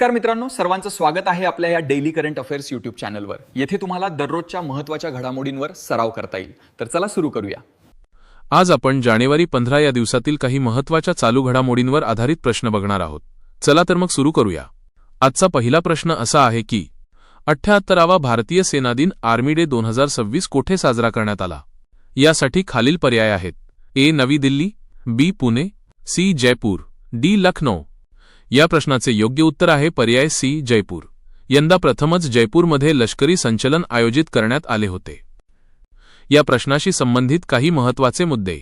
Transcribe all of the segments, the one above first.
नमस्कार मित्रांनो, सर्वांचं स्वागत आहे आपल्या या डेली करंट अफेअर्स यूट्यूब चॅनलवर। येथे तुम्हाला दररोजच्या महत्त्वाच्या घडामोडींवर सराव करता येईल। तर चला सुरू करूया। आज आपण जानेवारी 15 या दिवसातील काही महत्त्वाच्या चालू घडामोडींवर आधारित प्रश्न बघणार आहोत। चला तर मग सुरू करूया। आजचा पहिला प्रश्न असा आहे की 78वा भारतीय सेना दिन आर्मी डे 2026 कोठे साजरा करण्यात आला? यासाठी खालील पर्याय आहेत: ए नवी दिल्ली, बी पुणे, सी जयपूर, डी लखनौ। या प्रश्नाचे योग्य उत्तर आहे पर्याय सी जयपूर। यंदा प्रथमच जयपूरमध्ये लष्करी संचलन आयोजित करण्यात आले होते। या प्रश्नाशी संबंधित काही महत्त्वाचे मुद्दे।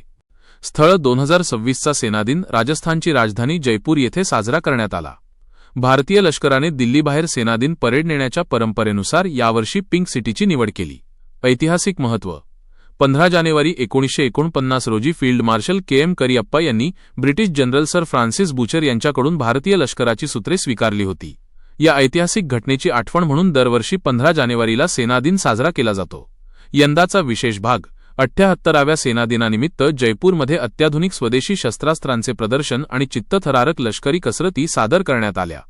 स्थळ 2026चा सेनादिन राजस्थानची राजधानी जयपूर येथे साजरा करण्यात आला। भारतीय लष्कराने दिल्लीबाहेर सेनादिन परेड नेण्याच्या परंपरेनुसार यावर्षी पिंक सिटीची निवड केली। ऐतिहासिक महत्त्व: 15 जानेवारी 1949 रोजी फील्ड मार्शल के.एम. करियप्पा यांनी British general Sir Francis Bucher यांच्याकडून भारतीय लष्कराची सूत्रे स्वीकारली होती। या ऐतिहासिक घटनेची आठवण म्हणून दरवर्षी 15 जानेवारीला सेना दिन साजरा केला जातो। यंदाचा विशेष भाग: 78व्या सेना दिनानिमित्त जयपूरमध्ये अत्याधुनिक स्वदेशी शस्त्रास्त्रांचे प्रदर्शन आणि चित्तथरारक लष्करी कसरती सादर करण्यात आल्या।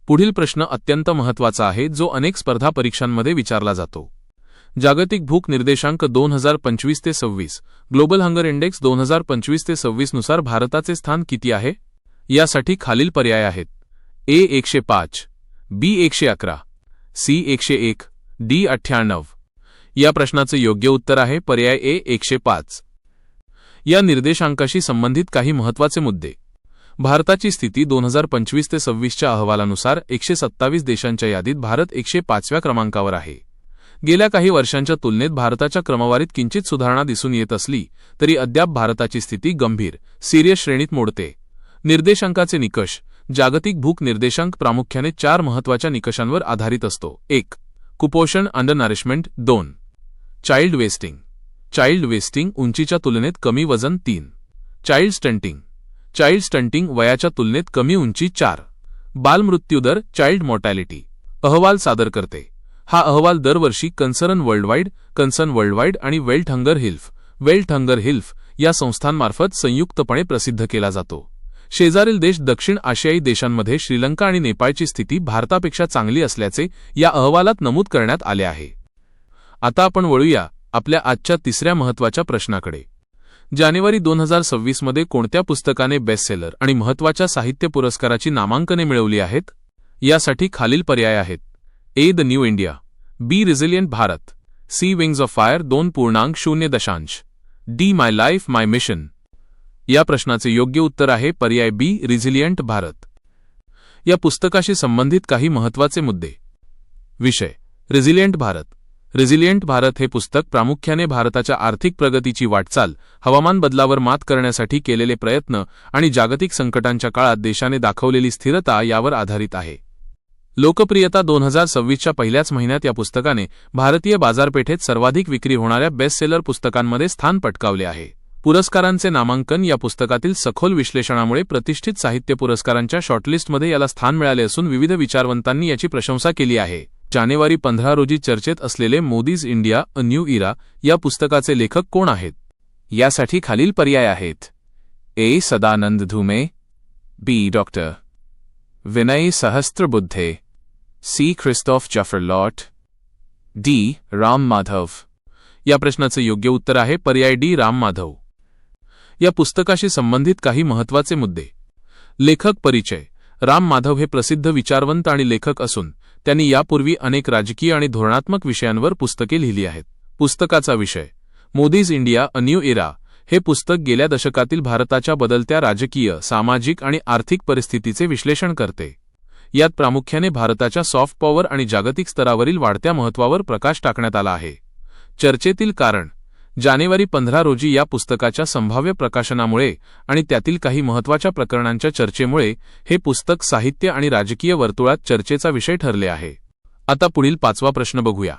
पुढील प्रश्न अत्यंत महत्त्वाचा आहे, जो अनेक स्पर्धा परीक्षांमध्ये विचारला जातो। जागतिक भूक निर्देशांक 2025 ते 26 ग्लोबल हंगर इंडेक्स 2025 ते 26 नुसार भारताचे स्थान किती आहे? यासाठी खालील पर्याय आहेत: ए 105, बी 111, सी 101, डी 98। या प्रश्नाचे योग्य उत्तर आहे पर्याय ए 105। या निर्देशांकाशी संबंधित काही महत्त्वाचे मुद्दे। भारताची स्थिती 2025 ते 26च्या अहवालानुसार 127 देशांच्या यादीत भारत 105व्या क्रमांकावर आहे। गेल्या काही वर्षांच्या तुलनेत भारताच्या क्रमवारीत किंचित सुधारणा दिसून येत असली तरी अद्याप भारताची स्थिती गंभीर सिरियस श्रेणीत मोडते। निर्देशांकाचे निकष: जागतिक भूक निर्देशांक प्रामुख्याने 4 महत्त्वाच्या निकषांवर आधारित असतो। 1. कुपोषण अंडरनरिशमेंट। 2. Child wasting. चाइल्ड वेस्टिंग उंचीच्या तुलनेत कमी वजन। 3. Child stunting. चाइल्ड स्टंटिंग वयाच्या तुलनेत कमी उंची। 4. बालमृत्यूदर चाइल्ड मॉर्टॅलिटी। अहवाल सादर करते। हा अहवाल दरवर्षी कन्सर्न वर्ल्डवाईड आणि वेल्थ हंगर हिल्फ या संस्थांमार्फत संयुक्तपणे प्रसिद्ध केला जातो। शेजारील देश दक्षिण आशियाई देशांमध्ये श्रीलंका आणि नेपाळची स्थिती भारतापेक्षा चांगली असल्याचे या अहवालात नमूद करण्यात आले आहे। आता आपण वळूया आपल्या आजच्या तिसऱ्या महत्त्वाच्या प्रश्नाकडे। जानेवारी 2026 मध्ये कोणत्या पुस्तकाने बेस्टसेलर आणि महत्त्वाच्या साहित्य पुरस्काराची नामांकने मिळवली आहेत? यासाठी खालील पर्याय आहेत: A the new India, B resilient Bharat, C wings of fire 2.0, D my life my mission. या प्रश्नाचे योग्य उत्तर आहे पर्याय बी रिझिलियंट भारत। या पुस्तकाशी संबंधित काही महत्त्वाचे मुद्दे। विषय: रिझिलियंट भारत। रिझिलियंट भारत हे पुस्तक प्रामुख्याने भारताच्या आर्थिक प्रगतीची वाटचाल, हवामान बदलावर मात करण्यासाठी केलेले प्रयत्न आणि जागतिक संकटांच्या काळात देशाने दाखवलेली स्थिरता यावर आधारित आहे। लोकप्रियता: 2026च्या पहिल्याच महिन्यात या पुस्तकाने भारतीय बाजारपेठेत सर्वाधिक विक्री होणाऱ्या बेस्टसेलर पुस्तकांमध्ये स्थान पटकावले आहे। पुरस्कारांचे नामांकन: या पुस्तकातील सखोल विश्लेषणामुळे प्रतिष्ठित साहित्य पुरस्कारांच्या शॉर्टलिस्टमध्ये याला स्थान मिळाले असून विविध विचारवंतांनी याची प्रशंसा केली आहे। जानेवारी 15 रोजी चर्चेत असलेले Modi's India a new era या पुस्तकाचे लेखक कोण आहेत? यासाठी खालील पर्याय आहेत: A Sadanand Dhume, B doctor Vinay Sahasrabuddhe, C Christophe Jaffrelot, D Ram Madhav. या प्रश्नाचे योग्य उत्तर आहे पर्याय डी राम माधव। या पुस्तकाशी संबंधित काही महत्त्वाचे मुद्दे। लेखक परिचय: राम माधव हे प्रसिद्ध विचारवंत आणि लेखक असून त्यांनी यापूर्वी अनेक राजकीय आणि धोरणात्मक विषयांवर पुस्तके लिहिली आहेत। पुस्तकाचा विषय: मोदीज इंडिया अ न्यू इरा हे पुस्तक गेल्या दशकातील भारताच्या बदलत्या राजकीय, सामाजिक आणि आर्थिक परिस्थितीचे विश्लेषण करते। यात प्रामुख्याने भारताच्या सॉफ्ट पॉवर आणि जागतिक स्तरावरील वाढत्या महत्त्वावर प्रकाश टाकण्यात आला आहे। चर्चेतील कारण: जानेवारी 15 रोजी या पुस्तकाच्या संभाव्य प्रकाशनामुळे आणि त्यातील काही महत्त्वाच्या प्रकरणांच्या चर्चेमुळे हे पुस्तक साहित्य आणि राजकीय वर्तुळात चर्चेचा विषय ठरले आहे। आता पुढील 5वा प्रश्न बघूया।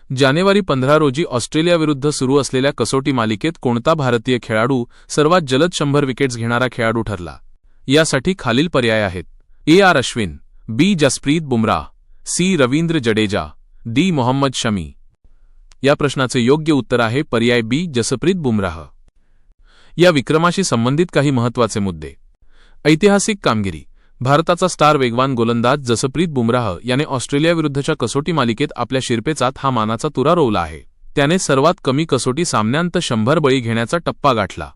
जानेवारी 15 रोजी ऑस्ट्रेलियाविरुद्ध सुरू असलेल्या कसोटी मालिकेत कोणता भारतीय खेळाडू सर्वात जलद 100 विकेट्स घेणारा खेळाडू ठरला? यासाठी खालील पर्याय आहेत: A R Ashwin, B Jasprit Bumrah, C Ravindra Jadeja, D Mohammed Shami. या प्रश्नाचे योग्य उत्तर आहे पर्याय बी जसप्रीत बुमराह। या विक्रमाशी संबंधित काही महत्त्वाचे मुद्दे। ऐतिहासिक कामगिरी: भारताचा स्टार वेगवान गोलंदाज जसप्रीत बुमराह याने ऑस्ट्रेलियाविरुद्धच्या कसोटी मालिकेत आपल्या शिरपेचात हा मानाचा तुरा रोवला आहे. त्याने सर्वात कमी कसोटी सामन्यांत 100 बळी घेण्याचा टप्पा गाठला.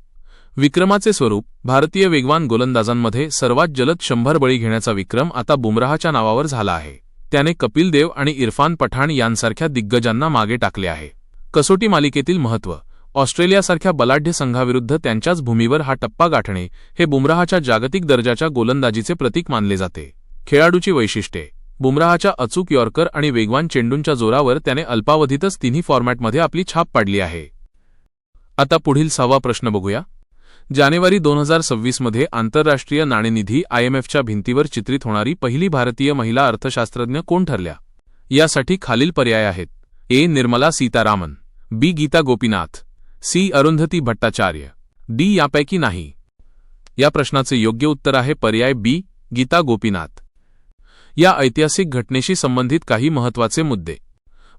विक्रमाचे स्वरूप: भारतीय वेगवान गोलंदाजांमध्ये सर्वात जलद 100 बळी घेण्याचा विक्रम आता बुमराहच्या नावावर झाला आहे. त्याने कपिल देव आणि इरफान पठाण यांसारख्या दिग्गजांना मागे टाकले आहे. कसोटी मालिकेतील महत्त्व: ऑस्ट्रेलियासारख्या बलाढ्य संघाविरुद्ध त्यांच्याच भूमीवर हा टप्पा गाठणे हे बुमराहच्या जागतिक दर्जाच्या गोलंदाजीचे प्रतीक मानले जाते. खेळाडूची वैशिष्ट्ये: बुमराहच्या अचूक यॉर्कर आणि वेगवान चेंडूंच्या जोरावर त्याने अल्पावधीतच तिन्ही फॉर्मॅटमध्ये आपली छाप पाडली आहे. आता पुढील 6वा प्रश्न बघूया. जानेवारी 2026 मध्ये आंतरराष्ट्रीय नाणेनिधी IMFच्या भिंतीवर चित्रित होणारी पहिली भारतीय महिला अर्थशास्त्रज्ञ कोण ठरल्या? यासाठी खालील पर्याय आहेत. A. Nirmala Sitharaman, B. Gita Gopinath, C. Arundhati Bhattacharya, D. यापैकी नाही. या प्रश्नाचे योग्य उत्तर आहे पर्याय B. गीता गोपीनाथ. या ऐतिहासिक घटनेशी संबंधित काही महत्त्वाचे मुद्दे.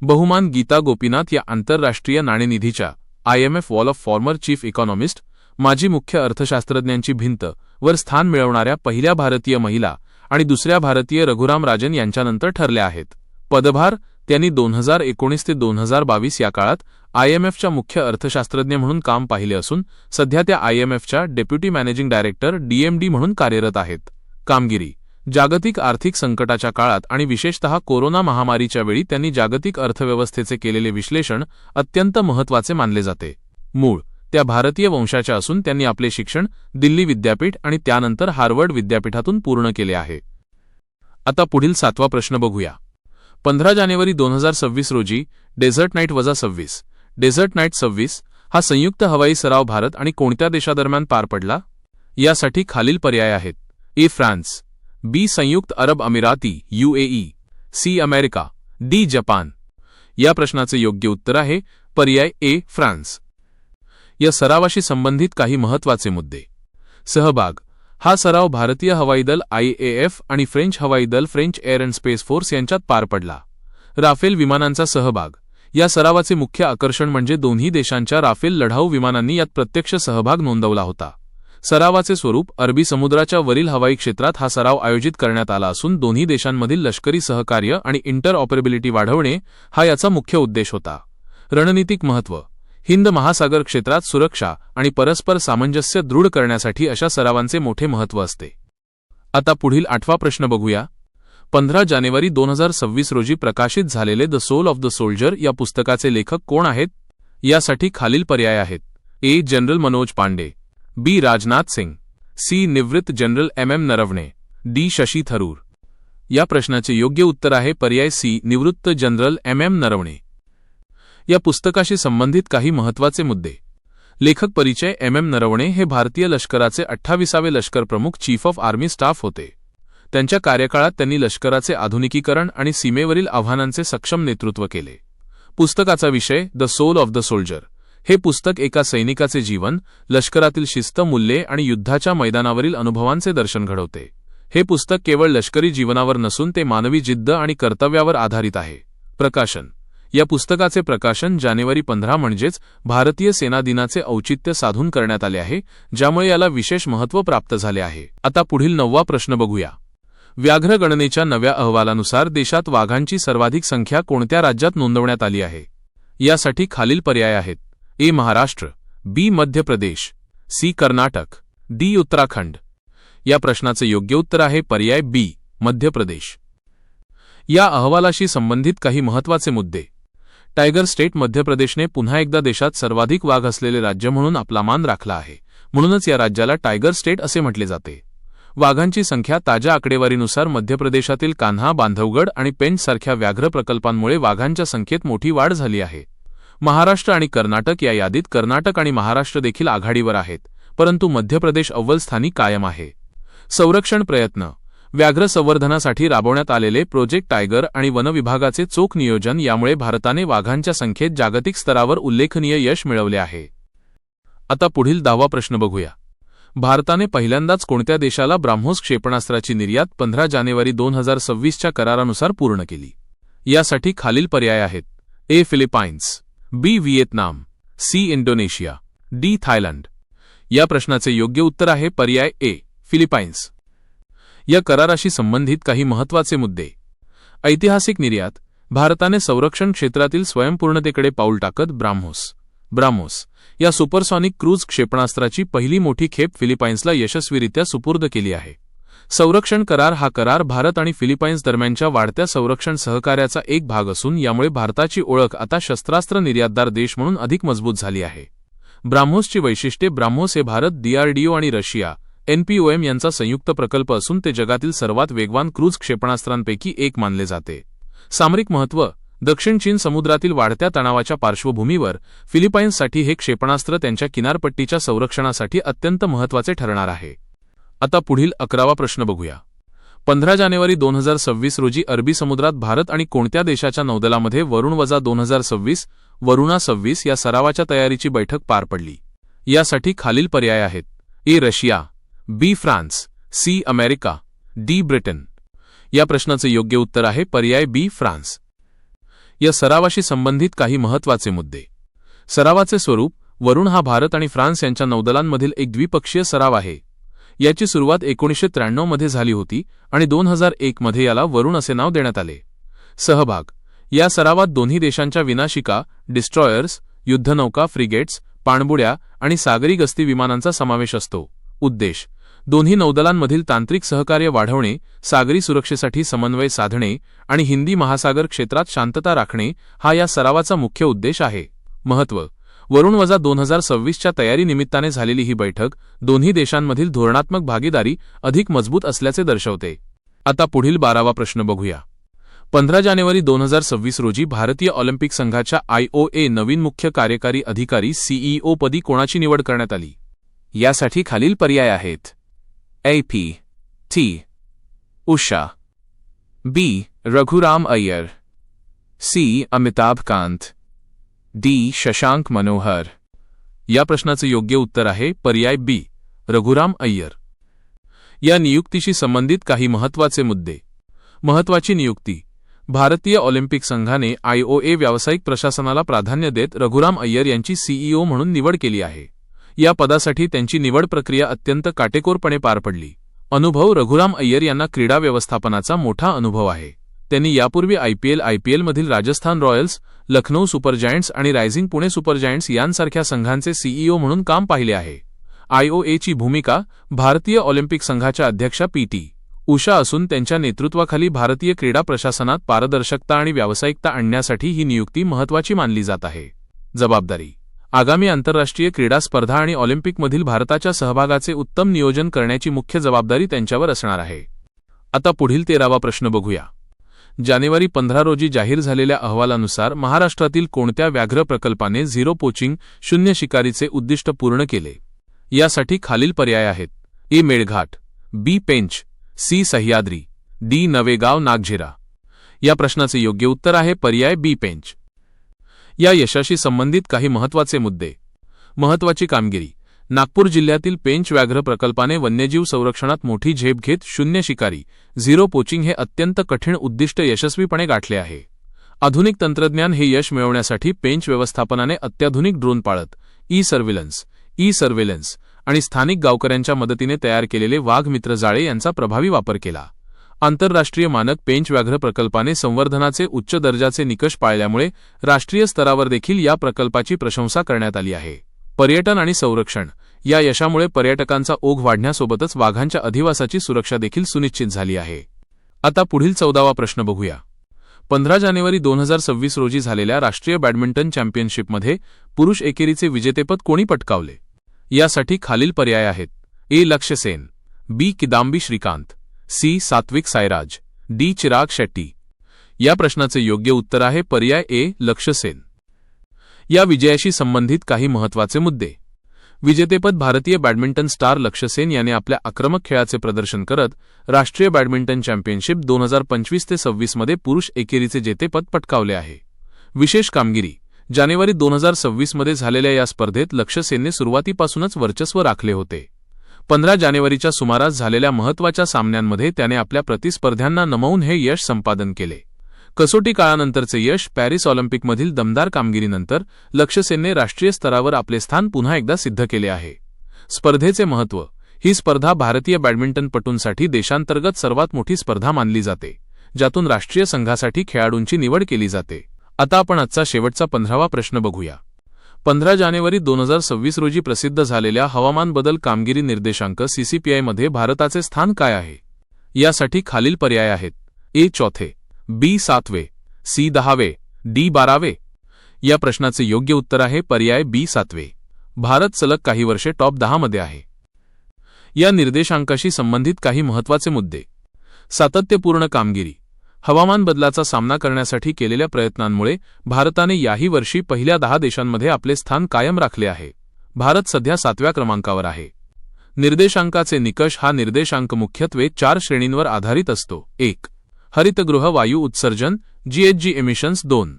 बहुमान: गीता गोपीनाथ या आंतरराष्ट्रीय नाणेनिधीच्या IMF wall of former chief economist, माजी मुख्य अर्थशास्त्रज्ञांची भिंत वर स्थान मिळवणाऱ्या पहिल्या भारतीय महिला आणि दुसऱ्या भारतीय रघुराम राजन यांच्यानंतर ठरल्या आहेत. पदभार: त्यांनी 2019 ते 2022 या काळात IMFच्या मुख्य अर्थशास्त्रज्ञ म्हणून काम पाहिले असून सध्या त्या IMFच्या डेप्युटी मॅनेजिंग डायरेक्टर DMD म्हणून कार्यरत आहेत. कामगिरी: जागतिक आर्थिक संकटाच्या काळात आणि विशेषतः कोरोना महामारीच्या वेळी त्यांनी जागतिक अर्थव्यवस्थेचे केलेले विश्लेषण अत्यंत महत्त्वाचे मानले जाते. मूळ: त्या भारतीय वंशाच्या असून त्यांनी आपले शिक्षण दिल्ली विद्यापीठ आणि त्यानंतर हार्वर्ड विद्यापीठातून पूर्ण केले आहे. आता पुढील 7वा प्रश्न बघूया. 15 जानेवारी 2026 रोजी डेझर्ट नाईट 26 डेझर्ट नाईट 26 हा संयुक्त हवाई सराव भारत आणि कोणत्या देशादरम्यान पार पडला? यासाठी खालील पर्याय आहेत. A. France, B. संयुक्त अरब अमिराती UAE, C. America, D. Japan. या प्रश्नाचे योग्य उत्तर आहे पर्याय A. फ्रान्स. या सरावाशी संबंधित काही महत्त्वाचे मुद्दे. सहभाग: हा सराव भारतीय हवाई दल IAF आणि फ्रेंच हवाई दल French air and space force यांच्यात पार पडला. राफेल विमानांचा सहभाग: या सरावाचे मुख्य आकर्षण म्हणजे दोन्ही देशांच्या राफेल लढाऊ विमानांनी यात प्रत्यक्ष सहभाग नोंदवला होता. सरावाचे स्वरूप: अरबी समुद्राच्या वरील हवाई क्षेत्रात हा सराव आयोजित करण्यात आला असून दोन्ही देशांमधील लष्करी सहकार्य आणि इंटरऑपरेबिलिटी वाढवणे हा याचा मुख्य उद्देश होता. रणनीतिक महत्त्व: हिंद महासागर क्षेत्रात सुरक्षा आणि परस्पर सामंजस्य दृढ करण्यासाठी अशा सरावांचे मोठे महत्त्व असते. आता पुढील 8वा प्रश्न बघूया. 15 जानेवारी 2026 रोजी प्रकाशित झालेले the soul of the soldier या पुस्तकाचे लेखक कोण आहेत? यासाठी खालील पर्याय आहेत. A. General Manoj Pande, B. Rajnath Singh, C. निवृत्त general MM Naravane, D. Shashi Tharoor. या प्रश्नाचे योग्य उत्तर आहे पर्याय C. निवृत्त जनरल MM नरवणे. या पुस्तकाशी संबंधित काही महत्त्वाचे मुद्दे. लेखक परिचय: MM नरवणे हे भारतीय लष्कराचे 28वे लष्कर प्रमुख चीफ ऑफ आर्मी स्टाफ होते. त्यांच्या कार्यकाळात त्यांनी लष्कराचे आधुनिकीकरण आणि सीमेवरील आव्हानांचे सक्षम नेतृत्व केले. पुस्तकाचा विषय: the soul of the soldier. हे पुस्तक एका सैनिकाचे जीवन, लष्करातील शिस्त, मूल्ये आणि युद्धाच्या मैदानावरील अनुभवांचे दर्शन घडवते. हे पुस्तक केवळ लष्करी जीवनावर नसून ते मानवी जिद्द आणि कर्तव्यावर आधारित आहे. प्रकाशन: या पुस्तकाचे प्रकाशन जानेवारी 15 म्हणजेच भारतीय सेना दिनाचे औचित्य साधून करण्यात आले आहे, ज्यामुळे याला विशेष महत्त्व प्राप्त झाले आहे. आता पुढील 9वा प्रश्न बघूया. व्याघ्र गणनेच्या नव्या अहवालानुसार देशात वाघांची सर्वाधिक संख्या कोणत्या राज्यात नोंदवण्यात आली आहे? यासाठी खालील पर्याय आहेत. A. Maharashtra, B. Madhya Pradesh, C. Karnataka, D. Uttarakhand. या प्रश्नाचे योग्य उत्तर आहे पर्याय B. मध्य प्रदेश. या अहवालाशी संबंधित काही महत्त्वाचे मुद्दे. टायगर स्टेट मध्य प्रदेशने पुन्हा एकदा देशात सर्वाधिक वाघ असलेले राज्य म्हणून आपला मान राखला आहे. म्हणूनच या राज्याला टायगर स्टेट असे म्हटले जाते. वाघांची संख्या: ताज्या आकडेवारीनुसार मध्य प्रदेशातील कान्हा, बांधवगड आणि पेंच सारख्या व्याघ्र प्रकल्पांमुळे वाघांच्या संख्येत मोठी वाढ झाली आहे. महाराष्ट्र आणि कर्नाटक या यादीत कर्नाटक आणि महाराष्ट्र देखील आघाडीवर आहेत, परंतु मध्य प्रदेश अव्वल स्थानी कायम आहे. संरक्षण प्रयत्न: व्याघ्र संवर्धनासाठी राबवण्यात आलेले प्रोजेक्ट टायगर आणि वन विभागाचे चोख नियोजन यामुळे भारताने वाघांच्या संख्येत जागतिक स्तरावर उल्लेखनीय यश मिळवले आहे. आता पुढील 10वा प्रश्न बघूया. भारताने पहिल्यांदाच कोणत्या देशाला ब्राह्मोस क्षेपणास्त्राची निर्यात 15 जानेवारी 2026च्या करारानुसार पूर्ण केली? यासाठी खालील पर्याय आहेत. A. Philippines, B. Vietnam, C. Indonesia, D. Thailand. या प्रश्नाचे योग्य उत्तर आहे पर्याय A. फिलिपाईन्स. या कराराशी संबंधित काही महत्त्वाचे मुद्दे. ऐतिहासिक निर्यात. भारताने संरक्षण क्षेत्रातील स्वयंपूर्णतेकडे पाऊल टाकत ब्राह्मोस या सुपरसॉनिक क्रूझ क्षेपणास्त्राची पहिली मोठी खेप फिलिपाईन्सला यशस्वीरित्या सुपूर्द केली आहे. संरक्षण करार. हा करार भारत आणि फिलिपाईन्स दरम्यानच्या वाढत्या संरक्षण सहकार्याचा एक भाग असून यामुळे भारताची ओळख आता शस्त्रास्त्र निर्यातदार देश म्हणून अधिक मजबूत झाली आहे. ब्राह्मोसची वैशिष्ट्ये. ब्राह्मोस हे भारत, DRDO आणि रशिया NPOM यांचा संयुक्त प्रकल्प असून ते जगातील सर्वात वेगवान क्रूझ क्षेपणास्त्रांपैकी एक मानले जाते. सामरिक महत्त्व. दक्षिण चीन समुद्रातील वाढत्या तणावाच्या पार्श्वभूमीवर फिलिपाईन्ससाठी हे क्षेपणास्त्र त्यांच्या किनारपट्टीच्या संरक्षणासाठी अत्यंत महत्त्वाचे ठरणार आहे. आता पुढील 11वा प्रश्न बघूया. 15 जानेवारी 2026 रोजी अरबी समुद्रात भारत आणि कोणत्या देशाच्या नौदलामध्ये वरुणा 26 या सरावाच्या तयारीची बैठक पार पडली? यासाठी खालील पर्याय आहेत. A. Russia, B. France, C. America, D. Britain. या प्रश्नाचे योग्य उत्तर आहे पर्याय B. फ्रान्स. या सरावाशी संबंधित काही महत्त्वाचे मुद्दे. सरावाचे स्वरूप. वरुण हा भारत आणि फ्रान्स यांच्या नौदलांमधील एक द्विपक्षीय सराव आहे. याची सुरुवात 1993 मध्ये झाली होती आणि 2001 मध्ये याला वरुण असे नाव देण्यात आले. सहभाग. या सरावात दोन्ही देशांच्या विनाशिका, डिस्ट्रॉयर्स, युद्धनौका, फ्रिगेट्स, पाणबुड्या आणि सागरी गस्ती विमानांचा समावेश असतो. उद्देश. दोन्ही नौदलांमधील तांत्रिक सहकार्य वाढवणे, सागरी सुरक्षेसाठी समन्वय साधणे आणि हिंदी महासागर क्षेत्रात शांतता राखणे हा या सरावाचा मुख्य उद्देश आहे. महत्त्व. वरुण-2026च्या तयारीनिमित्ताने झालेली ही बैठक दोन्ही देशांमधील धोरणात्मक भागीदारी अधिक मजबूत असल्याचे दर्शवते. आता पुढील 12वा प्रश्न बघूया. 15 जानेवारी 2026 रोजी भारतीय ऑलिम्पिक संघाच्या IOA नवीन मुख्य कार्यकारी अधिकारी CEO पदी कोणाची निवड करण्यात आली? यासाठी खालील पर्याय आहेत. A. T. Usha, B. Raghuram Iyer, C. Amitabh Kant, D. Shashank Manohar. या प्रश्नाचे योग्य उत्तर आहे पर्याय B. रघुराम अय्यर. या नियुक्तीशी संबंधित काही महत्त्वाचे मुद्दे. महत्त्वाची नियुक्ती. भारतीय ऑलिम्पिक संघाने IOA व्यावसायिक प्रशासनाला प्राधान्य देत रघुराम अय्यर यांची CEO म्हणून निवड केली आहे. या पदासाठी त्यांची निवड प्रक्रिया अत्यंत काटेकोरपणे पार पडली. अनुभव. रघुराम अय्यर यांना क्रीडा व्यवस्थापनाचा मोठा अनुभव आहे. त्यांनी यापूर्वी IPL मधील राजस्थान रॉयल्स, लखनौ सुपरजायंट्स आणि रायझिंग पुणे सुपरजायंट्स यांसारख्या संघांचे CEO म्हणून काम पाहिले आहे. IOAची भूमिका. भारतीय ऑलिम्पिक संघाच्या अध्यक्षा PT उषा असून त्यांच्या नेतृत्वाखाली भारतीय क्रीडा प्रशासनात पारदर्शकता आणि व्यावसायिकता आणण्यासाठी ही नियुक्ती महत्त्वाची मानली जात आहे. जबाबदारी. आगामी आंतरराष्ट्रीय क्रीडा स्पर्धा आणि ऑलिम्पिकमधील भारताच्या सहभागाचे उत्तम नियोजन करण्याची मुख्य जबाबदारी त्यांच्यावर असणार आहे. आता पुढील 13वा प्रश्न बघूया. जानेवारी 15 रोजी जाहीर झालेल्या अहवालानुसार महाराष्ट्रातील कोणत्या व्याघ्र प्रकल्पाने झिरो पोचिंग, शून्य शिकारीचे उद्दिष्ट पूर्ण केले? यासाठी खालील पर्याय आहेत. A. Melghat, B. Pench, C. Sahyadri, D. Navegaon Nagzira. या प्रश्नाचे योग्य उत्तर आहे पर्याय B. पेंच. या यशाशी संबंधित काही महत्त्वाचे मुद्दे. महत्त्वाची कामगिरी. नागपूर जिल्ह्यातील पेंच व्याघ्र प्रकल्पाने वन्यजीव संरक्षणात मोठी झेप घेत शून्य शिकारी, झिरो पोचिंग हे अत्यंत कठीण उद्दिष्ट यशस्वीपणे गाठले आहे. आधुनिक तंत्रज्ञान. हे यश मिळवण्यासाठी पेंच व्यवस्थापनाने अत्याधुनिक ड्रोन पाळत, ई-सर्व्हेलन्स आणि स्थानिक गावकऱ्यांच्या मदतीने तयार केलेले वाघ मित्र जाळे यांचा प्रभावी वापर केला. आंतरराष्ट्रीय मानक. पेंच व्याघ्र प्रकल्पाने संवर्धनाचे उच्च दर्जाचे निकष पाळल्यामुळे राष्ट्रीय स्तरावर देखील या प्रकल्पाची प्रशंसा करण्यात आली आहे. पर्यटन आणि संरक्षण. या यशामुळे पर्यटकांचा ओघ वाढण्यासोबतच वाघांच्या अधिवासाची सुरक्षा देखील सुनिश्चित झाली आहे. आता पुढील 14वा प्रश्न बघूया. 15 जानेवारी 2026 रोजी झालेल्या राष्ट्रीय बॅडमिंटन चॅम्पियनशिपमध्ये पुरुष एकेरीचे विजेतेपद कोणी पटकावले? यासाठी खालील पर्याय आहेत. A. लक्ष्य Sen, B. Kidambi Shrikant, C. Satwik Sairaj, D. Chirag Shetty. या प्रश्नाचे योग्य उत्तर आहे पर्याय A. लक्ष्य सेन. या विजयाशी संबंधित काही महत्त्वाचे मुद्दे. विजेतेपद. भारतीय बॅडमिंटन स्टार लक्ष्य सेन याने आपल्या आक्रमक खेळाचे प्रदर्शन करत राष्ट्रीय बॅडमिंटन चॅम्पियनशिप 2025-26 मध्ये पुरुष एकेरीचे जेतेपद पटकावले आहे. विशेष कामगिरी. जानेवारी 2026 मध्ये झालेल्या या स्पर्धेत लक्ष्य सेनने सुरुवातीपासूनच वर्चस्व राखले होते. 15 जानेवारीच्या सुमारास झालेल्या महत्त्वाच्या सामन्यांमध्ये त्याने आपल्या प्रतिस्पर्ध्यांना नमवून हे यश संपादन केले. कसोटी काळानंतरचे यश. पॅरिस ऑलिम्पिकमधील दमदार कामगिरीनंतर लक्ष्य सेनने राष्ट्रीय स्तरावर आपले स्थान पुन्हा एकदा सिद्ध केले आहे. स्पर्धेचे महत्त्व. ही स्पर्धा भारतीय बॅडमिंटनपटूंसाठी देशांतर्गत सर्वात मोठी स्पर्धा मानली जाते, ज्यातून राष्ट्रीय संघासाठी खेळाडूंची निवड केली जाते. आता आपण आजचा शेवटचा 15वा प्रश्न बघूया. 15 जानेवारी 2026 रोजी प्रसिद्ध झालेल्या हवामान बदल कामगिरी निर्देशांक CCPI मध्ये भारताचे स्थान काय आहे? यासाठी खालील पर्याय आहेत. A 4थे, B 7वे, C 10वे, D 12वे. या प्रश्नाचे योग्य उत्तर आहे पर्याय B 7वे. भारत सलग काही वर्षे टॉप 10 मध्ये आहे. या निर्देशांकाशी संबंधित काही महत्त्वाचे मुद्दे. सातत्यपूर्ण कामगिरी. हवामान बदलाचा सामना करण्यासाठी केलेल्या प्रयत्नांमुळे भारताने याही वर्षी पहिल्या 10 देशांमध्ये आपले स्थान कायम राखले आहे. भारत सध्या 7व्या क्रमांकावर आहे. निर्देशांकाचे निकष. हा निर्देशांक मुख्यत्वे 4 श्रेणींवर आधारित असतो. 1. हरितगृह वायू उत्सर्जन GHG एमिशन्स. 2.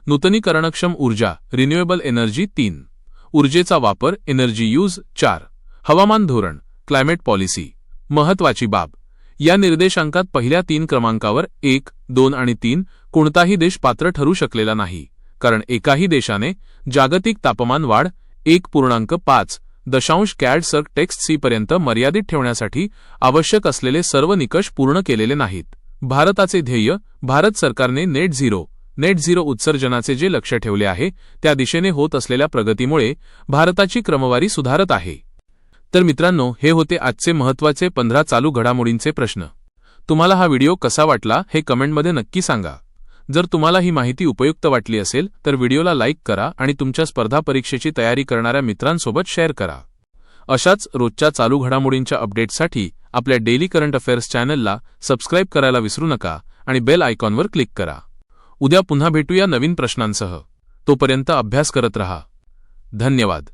नूतनीकरणक्षम ऊर्जा रिन्युएबल एनर्जी. 3. ऊर्जेचा वापर एनर्जी यूज. 4. हवामान धोरण क्लायमेट पॉलिसी. महत्वाची बाब. या निर्देशांकात पहिल्या 3 क्रमांकावर 1, 2 आणि 3 कोणताही देश पात्र ठरू शकलेला नाही, कारण एकाही देशाने जागतिक तापमान वाढ 1.5 कॅड टेक्स्ट C पर्यंत मर्यादित ठेवण्यासाठी आवश्यक असलेले सर्व निकष पूर्ण केलेले नाहीत. भारताचे ध्येय. भारत सरकारने नेट झिरो उत्सर्जनाचे जे लक्ष्य ठेवले आहे त्या दिशेने होत असलेल्या प्रगतीमुळे भारताची क्रमवारी सुधारत आहे. तर मित्रांनो, हे होते आजचे महत्त्वाचे 15 चालू घडामोडींचे प्रश्न. तुम्हाला हा व्हिडिओ कसा वाटला हे कमेंटमध्ये नक्की सांगा. जर तुम्हाला ही माहिती उपयुक्त वाटली असेल तर व्हिडिओला लाईक करा आणि तुमच्या स्पर्धा परीक्षेची तयारी करणाऱ्या मित्रांसोबत शेअर करा. अशाच रोजच्या चालू घडामोडींच्या अपडेट्ससाठी आपल्या डेली करंट अफेअर्स चॅनलला सबस्क्राईब करायला विसरू नका आणि बेल आयकॉनवर क्लिक करा. उद्या पुन्हा भेटूया नवीन प्रश्नांसह. तोपर्यंत अभ्यास करत रहा. धन्यवाद.